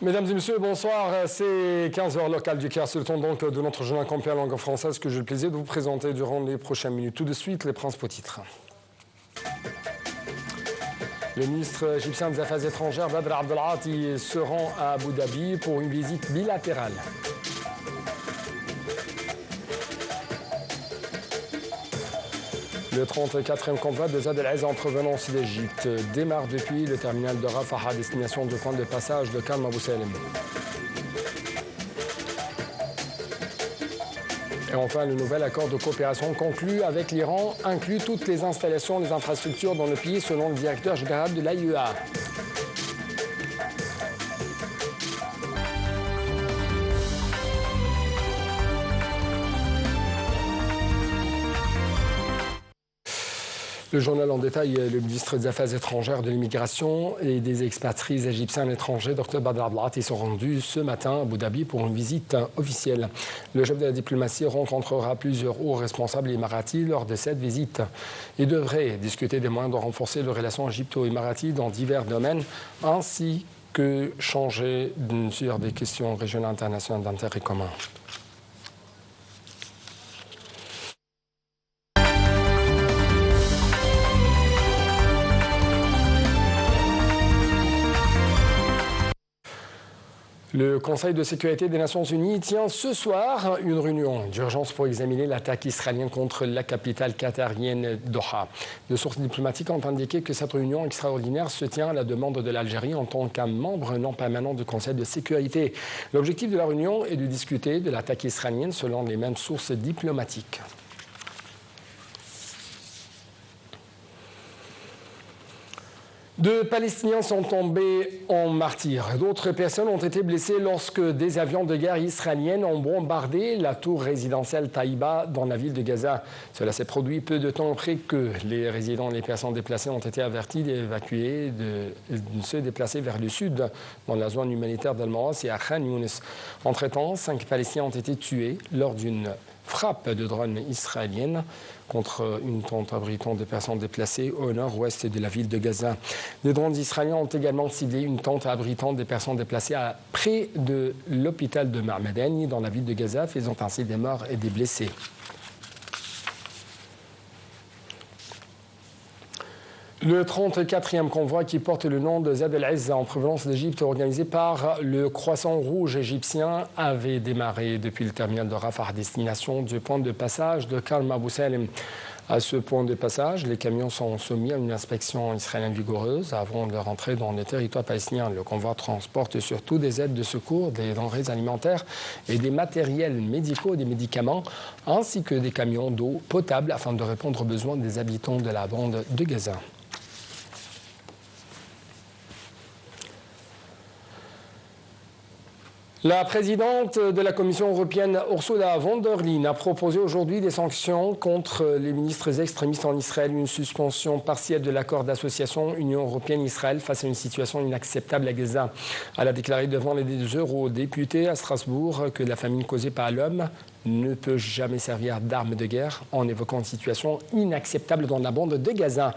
Mesdames et messieurs, bonsoir. C'est 15h local du Caire. C'est le temps donc de notre journal complet en langue française que j'ai le plaisir de vous présenter durant les prochaines minutes. Tout de suite, les principaux titres. Le ministre égyptien des Affaires étrangères, Badr Abdelati, se rend à Abu Dhabi pour une visite bilatérale. Le 34e convoi de Zad el-Aizz en provenance d'Égypte démarre depuis le terminal de Rafah à destination du point de passage de Khan Abou Salem. Et enfin, le nouvel accord de coopération conclu avec l'Iran inclut toutes les installations et les infrastructures dans le pays selon le directeur général de l'AIEA. Le journal en détail, le ministre des Affaires étrangères, de l'immigration et des expatriés égyptiens à l'étranger, Dr Badr Abdelati, sont rendus ce matin à Abu Dhabi pour une visite officielle. Le chef de la diplomatie rencontrera plusieurs hauts responsables émiratis lors de cette visite. Il devrait discuter des moyens de renforcer les relations égypto-émiraties dans divers domaines, ainsi que changer sur des questions régionales internationales d'intérêt commun. Le Conseil de sécurité des Nations Unies tient ce soir une réunion d'urgence pour examiner l'attaque israélienne contre la capitale qatarienne Doha. Des sources diplomatiques ont indiqué que cette réunion extraordinaire se tient à la demande de l'Algérie en tant qu'un membre non permanent du Conseil de sécurité. L'objectif de la réunion est de discuter de l'attaque israélienne selon les mêmes sources diplomatiques. Deux Palestiniens sont tombés en martyrs. D'autres personnes ont été blessées lorsque des avions de guerre israéliens ont bombardé la tour résidentielle Taïba dans la ville de Gaza. Cela s'est produit peu de temps après que les résidents et les personnes déplacées ont été avertis d'évacuer, de se déplacer vers le sud, dans la zone humanitaire d'Al-Mawas et à Khan Younis. Entre-temps, 5 Palestiniens ont été tués lors d'une frappe de drone israélienne contre une tente abritant des personnes déplacées au nord-ouest de la ville de Gaza. Des drones israéliens ont également ciblé une tente abritant des personnes déplacées près de l'hôpital de Marmadani dans la ville de Gaza, faisant ainsi des morts et des blessés. Le 34e convoi qui porte le nom de Zad el-Aizz en provenance d'Égypte, organisé par le Croissant Rouge égyptien, avait démarré depuis le terminal de Rafah à destination du point de passage de Khan Abou Salem. À ce point de passage, les camions sont soumis à une inspection israélienne vigoureuse avant de rentrer dans le territoire palestinien. Le convoi transporte surtout des aides de secours, des denrées alimentaires et des matériels médicaux, des médicaments, ainsi que des camions d'eau potable afin de répondre aux besoins des habitants de la bande de Gaza. La présidente de la Commission européenne, Ursula von der Leyen, a proposé aujourd'hui des sanctions contre les ministres extrémistes en Israël, une suspension partielle de l'accord d'association Union européenne-Israël face à une situation inacceptable à Gaza. Elle a déclaré devant les eurodéputés à Strasbourg que la famine causée par l'homme ne peut jamais servir d'arme de guerre en évoquant une situation inacceptable dans la bande de Gaza.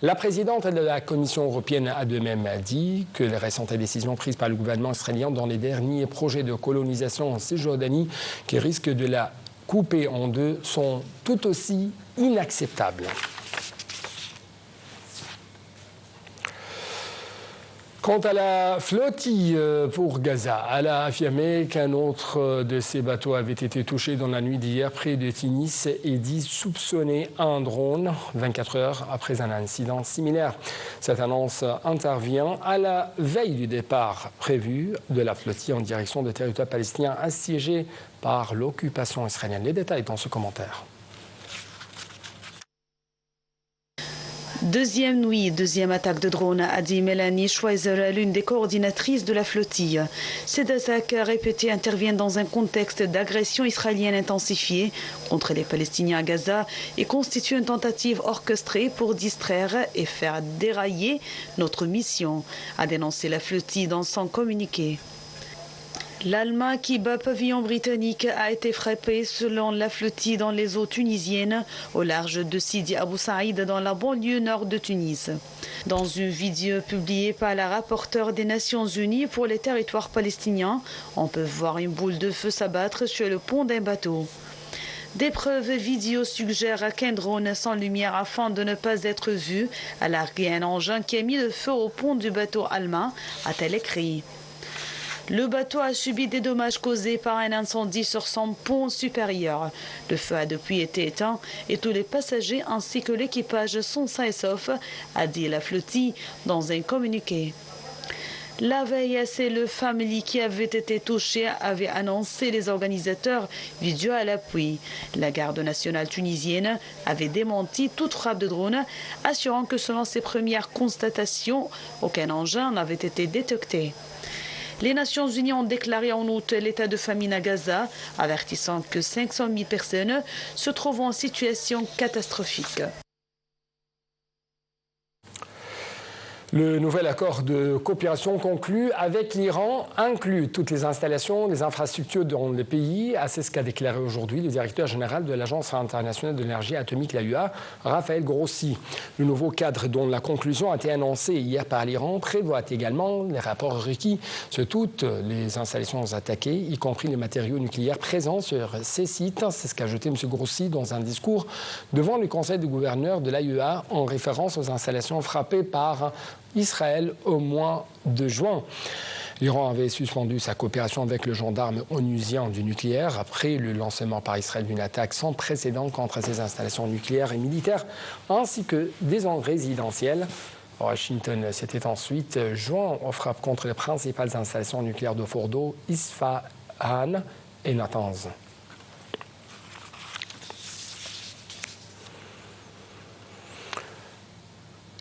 La présidente de la Commission européenne a de même dit que les récentes décisions prises par le gouvernement israélien dans les derniers projets de colonisation en Cisjordanie qui risquent de la couper en deux sont tout aussi inacceptables. Quant à la flottille pour Gaza, elle a affirmé qu'un autre de ses bateaux avait été touché dans la nuit d'hier près de Tunis et dit soupçonner un drone 24 heures après un incident similaire. Cette annonce intervient à la veille du départ prévu de la flottille en direction des territoires palestiniens assiégés par l'occupation israélienne. Les détails dans ce commentaire. Deuxième nuit, deuxième attaque de drone, a dit Mélanie Schweizer, l'une des coordinatrices de la flottille. Ces attaques répétées interviennent dans un contexte d'agression israélienne intensifiée contre les Palestiniens à Gaza et constituent une tentative orchestrée pour distraire et faire dérailler notre mission, a dénoncé la flottille dans son communiqué. L'Alma qui bat pavillon britannique a été frappé selon la flottille dans les eaux tunisiennes au large de Sidi Abou Saïd dans la banlieue nord de Tunis. Dans une vidéo publiée par la rapporteure des Nations Unies pour les territoires palestiniens, on peut voir une boule de feu s'abattre sur le pont d'un bateau. Des preuves vidéo suggèrent qu'un drone sans lumière afin de ne pas être vu a largué un engin qui a mis le feu au pont du bateau Alma, a-t-elle écrit. Le bateau a subi des dommages causés par un incendie sur son pont supérieur. Le feu a depuis été éteint et tous les passagers ainsi que l'équipage sont sains et saufs, a dit la flottille dans un communiqué. La veille, c'est le Family qui avait été touché, avait annoncé les organisateurs, vidéo à l'appui. La garde nationale tunisienne avait démenti toute frappe de drone, assurant que selon ses premières constatations, aucun engin n'avait été détecté. Les Nations Unies ont déclaré en août l'état de famine à Gaza, avertissant que 500 000 personnes se trouvent en situation catastrophique. Le nouvel accord de coopération conclu avec l'Iran inclut toutes les installations, les infrastructures dans le pays. C'est ce qu'a déclaré aujourd'hui le directeur général de l'Agence internationale de l'énergie atomique, l'AIEA, Raphaël Grossi. Le nouveau cadre dont la conclusion a été annoncée hier par l'Iran prévoit également les rapports requis sur toutes les installations attaquées, y compris les matériaux nucléaires présents sur ces sites. C'est ce qu'a ajouté M. Grossi dans un discours devant le conseil de gouverneurs de l'AIEA en référence aux installations frappées par Israël au mois de juin. L'Iran avait suspendu sa coopération avec le gendarme onusien du nucléaire après le lancement par Israël d'une attaque sans précédent contre ses installations nucléaires et militaires, ainsi que des zones résidentielles. Washington s'était ensuite joint aux frappes contre les principales installations nucléaires de Fordo, Isfahan et Natanz.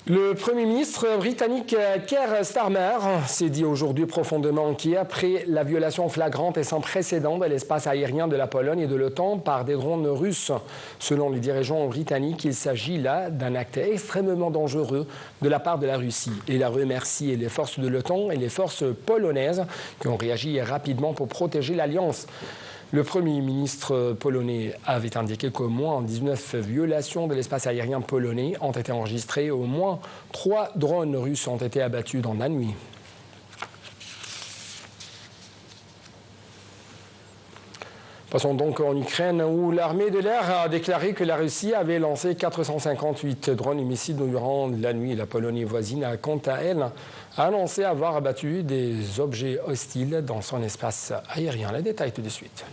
Le Premier ministre britannique Keir Starmer s'est dit aujourd'hui profondément inquiet après la violation flagrante et sans précédent de l'espace aérien de la Pologne et de l'OTAN par des drones russes. Selon les dirigeants britanniques, il s'agit là d'un acte extrêmement dangereux de la part de la Russie. Il a remercié les forces de l'OTAN et les forces polonaises qui ont réagi rapidement pour protéger l'Alliance. Le Premier ministre polonais avait indiqué qu'au moins 19 violations de l'espace aérien polonais ont été enregistrées. Au moins 3 drones russes ont été abattus dans la nuit. Passons donc en Ukraine où l'armée de l'air a déclaré que la Russie avait lancé 458 drones et missiles durant la nuit. La Pologne voisine a, quant à elle, annoncé avoir abattu des objets hostiles dans son espace aérien. Les détails tout de suite.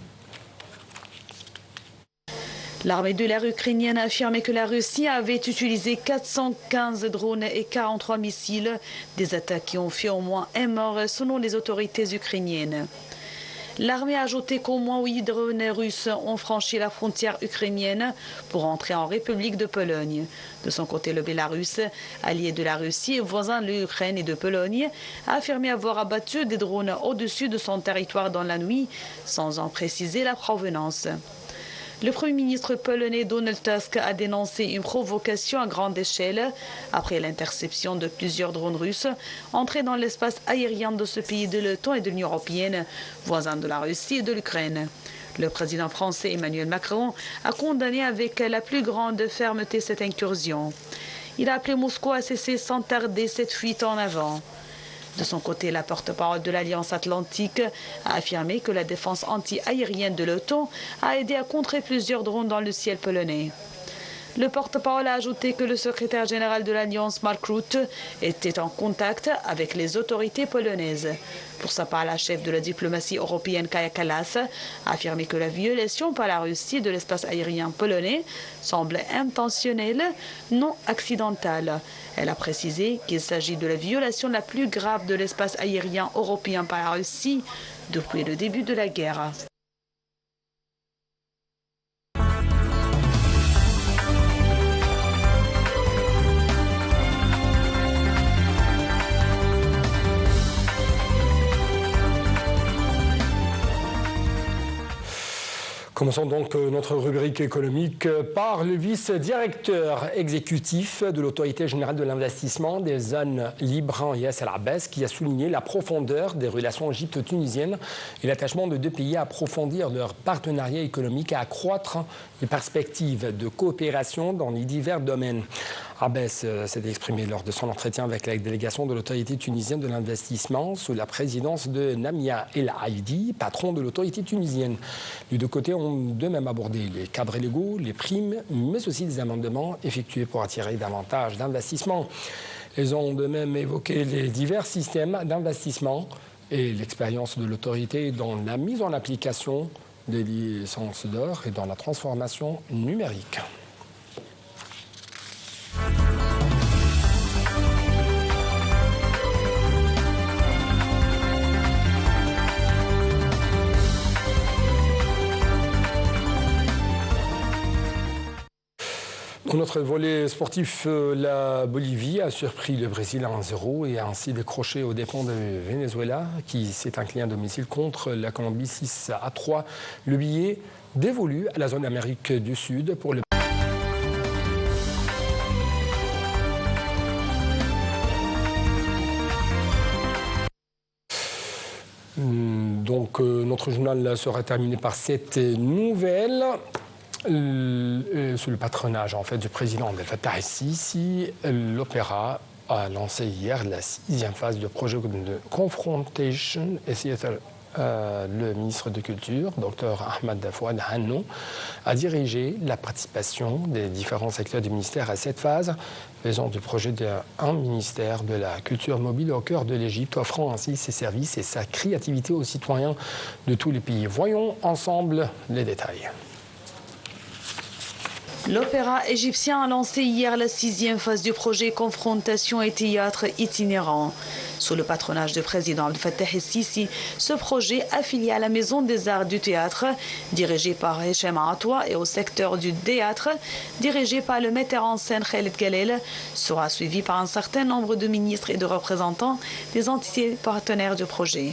L'armée de l'air ukrainienne a affirmé que la Russie avait utilisé 415 drones et 43 missiles, des attaques qui ont fait au moins un mort selon les autorités ukrainiennes. L'armée a ajouté qu'au moins 8 drones russes ont franchi la frontière ukrainienne pour entrer en République de Pologne. De son côté, le Bélarus, allié de la Russie et voisin de l'Ukraine et de Pologne, a affirmé avoir abattu des drones au-dessus de son territoire dans la nuit, sans en préciser la provenance. Le Premier ministre polonais Donald Tusk a dénoncé une provocation à grande échelle après l'interception de plusieurs drones russes entrés dans l'espace aérien de ce pays de l'OTAN et de l'Union européenne, voisins de la Russie et de l'Ukraine. Le président français Emmanuel Macron a condamné avec la plus grande fermeté cette incursion. Il a appelé Moscou à cesser sans tarder cette fuite en avant. De son côté, la porte-parole de l'Alliance Atlantique a affirmé que la défense anti-aérienne de l'OTAN a aidé à contrer plusieurs drones dans le ciel polonais. Le porte-parole a ajouté que le secrétaire général de l'Alliance, Mark Rutte, était en contact avec les autorités polonaises. Pour sa part, la chef de la diplomatie européenne, Kaja Kallas, a affirmé que la violation par la Russie de l'espace aérien polonais semble intentionnelle, non accidentale. Elle a précisé qu'il s'agit de la violation la plus grave de l'espace aérien européen par la Russie depuis le début de la guerre. Commençons donc notre rubrique économique par le vice-directeur exécutif de l'Autorité générale de l'investissement des zones libres, Yass El-Abbas, qui a souligné la profondeur des relations égypto-tunisiennes et l'attachement de deux pays à approfondir leur partenariat économique et à accroître les perspectives de coopération dans les divers domaines. Abbas s'est exprimé lors de son entretien avec la délégation de l'Autorité tunisienne de l'investissement sous la présidence de Namia El Aïdi, patron de l'Autorité tunisienne. Les deux côtés ont de même abordé les cadres légaux, les primes, mais aussi des amendements effectués pour attirer davantage d'investissements. Ils ont de même évoqué les divers systèmes d'investissement et l'expérience de l'autorité dans la mise en application des licences d'or et dans la transformation numérique. Dans notre volet sportif, la Bolivie a surpris le Brésil à 1-0 et a ainsi décroché aux dépens de Venezuela qui s'est incliné à domicile contre la Colombie 6-3. Le billet dévolu à la zone Amérique du Sud pour le Donc notre journal sera terminé par cette nouvelle. Sous le patronage du président Abdel Fattah el-Sisi, l'Opéra a lancé hier la 6e phase du projet de Confrontation et le ministre de Culture, Dr Ahmed Fouad Hannou, a dirigé la participation des différents secteurs du ministère à cette phase, faisant du projet d'un ministère de la culture mobile au cœur de l'Égypte, offrant ainsi ses services et sa créativité aux citoyens de tous les pays. Voyons ensemble les détails. L'Opéra égyptien a lancé hier la 6e phase du projet Confrontation et théâtre itinérant. Sous le patronage du président Abdel Fattah el-Sisi, ce projet, affilié à la Maison des Arts du Théâtre, dirigé par Hicham Atoua, et au secteur du théâtre, dirigé par le metteur en scène Khaled Galel, sera suivi par un certain nombre de ministres et de représentants des entités partenaires du projet.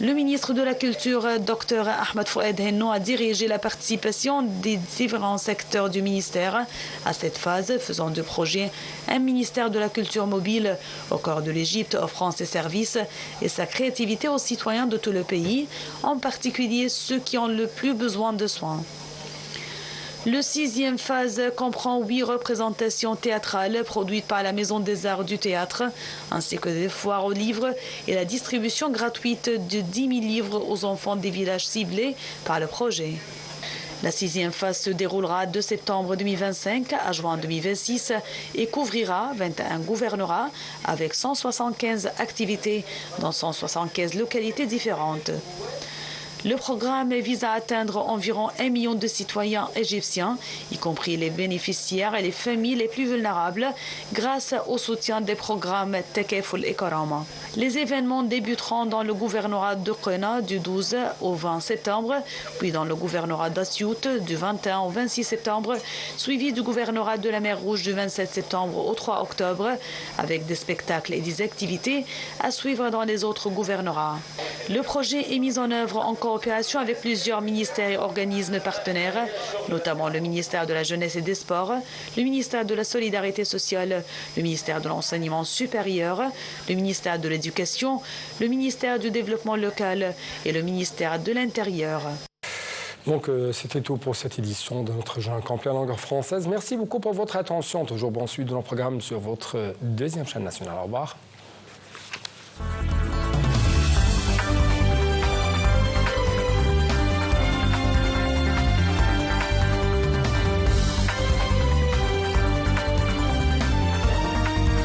Le ministre de la Culture, Dr Ahmed Fouad Hannou, a dirigé la participation des différents secteurs du ministère à cette phase, faisant du projet un ministère de la culture mobile au cœur de l'Égypte, offrant ses services et sa créativité aux citoyens de tout le pays, en particulier ceux qui ont le plus besoin de soins. Le 6e phase comprend 8 représentations théâtrales produites par la Maison des Arts du Théâtre, ainsi que des foires aux livres et la distribution gratuite de 10 000 livres aux enfants des villages ciblés par le projet. La 6e phase se déroulera de septembre 2025 à juin 2026 et couvrira 21 gouvernorats avec 175 activités dans 175 localités différentes. Le programme vise à atteindre environ 1 million de citoyens égyptiens, y compris les bénéficiaires et les familles les plus vulnérables, grâce au soutien des programmes Tekeful et Karama. Les événements débuteront dans le gouvernorat de Qena du 12 au 20 septembre, puis dans le gouvernorat d'Assiout du 21 au 26 septembre, suivi du gouvernorat de la mer Rouge du 27 septembre au 3 octobre, avec des spectacles et des activités à suivre dans les autres gouvernorats. Le projet est mis en œuvre en coopération avec plusieurs ministères et organismes partenaires, notamment le ministère de la Jeunesse et des Sports, le ministère de la Solidarité sociale, le ministère de l'Enseignement supérieur, le ministère de l'Éducation, le ministère du Développement local et le ministère de l'Intérieur. Donc c'était tout pour cette édition de notre journal complet en langue française. Merci beaucoup pour votre attention. Toujours bon suite de nos programmes sur votre 2e chaîne nationale. Au revoir.